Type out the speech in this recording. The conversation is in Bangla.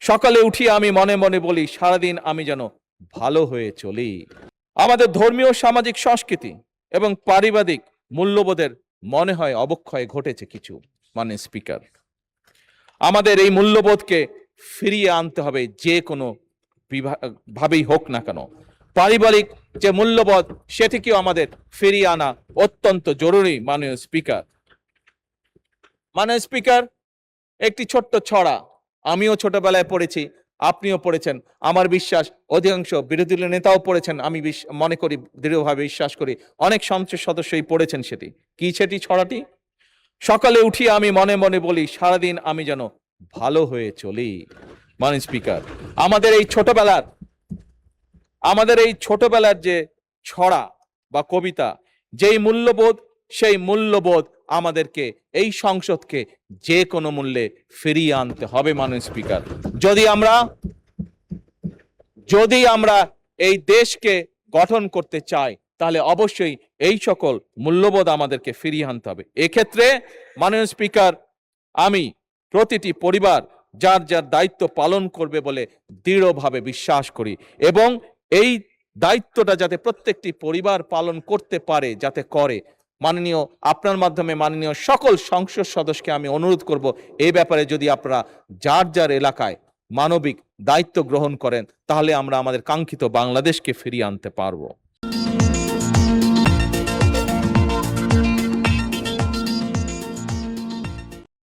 সকালে উঠিয়ে আমি মনে মনে বলি, সারাদিন আমি যেন ভালো হয়ে চলি। আমাদের ধর্মীয়, সামাজিক, সংস্কৃতি এবং পারিবারিক মূল্যবোধের মনে হয় অবক্ষয় ঘটেছে কিছু। মাননীয় স্পিকার, আমাদের এই মূল্যবোধকে ফিরিয়ে আনতে হবে, যে কোনো ভাবেই হোক না কেন। পারিবারিক যে মূল্যবোধ, সেটিকেও আমাদের ফিরিয়ে আনা অত্যন্ত জরুরি। মাননীয় স্পিকার, একটি ছোট্ট ছড়া আমিও ছোটবেলায় পড়েছি, আপনিও পড়েছেন, আমার বিশ্বাস অধিকাংশ বিরোধী দলীয় নেতাও পড়েছেন, আমি মনে করি, দৃঢ়ভাবে বিশ্বাস করি অনেক সংসদ সদস্যই পড়েছেন। সেটি ছড়াটি? সকালে উঠিয়ে আমি মনে মনে বলি, সারাদিন আমি যেন ভালো হয়ে চলি। মাননীয় স্পিকার, আমাদের এই ছোটবেলার যে ছড়া বা কবিতা, যেই মূল্যবোধ, সেই মূল্যবোধ আমাদেরকে, এই সংসদকে যে কোনো মূল্যে ফিরিয়ে আনতে হবে। মাননীয় স্পিকার, যদি আমরা এই দেশকে গঠন করতে চাই, তাহলে অবশ্যই এই সকল মূল্যবোধ আমাদেরকে ফিরিয়ে আনতে হবে। এক্ষেত্রে মাননীয় স্পিকার, আমি প্রতিটি পরিবার যার যার দায়িত্ব পালন করবে বলে দৃঢ়ভাবে বিশ্বাস করি, এবং এই দায়িত্বটা যাতে প্রত্যেকটি পরিবার পালন করতে পারে, যাতে করে। মাননীয়, আপনার মাধ্যমে মাননীয় সকল সংসদ সদস্যকে আমি অনুরোধ করব, এই ব্যাপারে যদি আপনারা যার যার এলাকায় মানবিক দায়িত্ব গ্রহণ করেন, তাহলে আমরা আমাদের কাঙ্ক্ষিত বাংলাদেশকে ফিরিয়ে আনতে পারবো।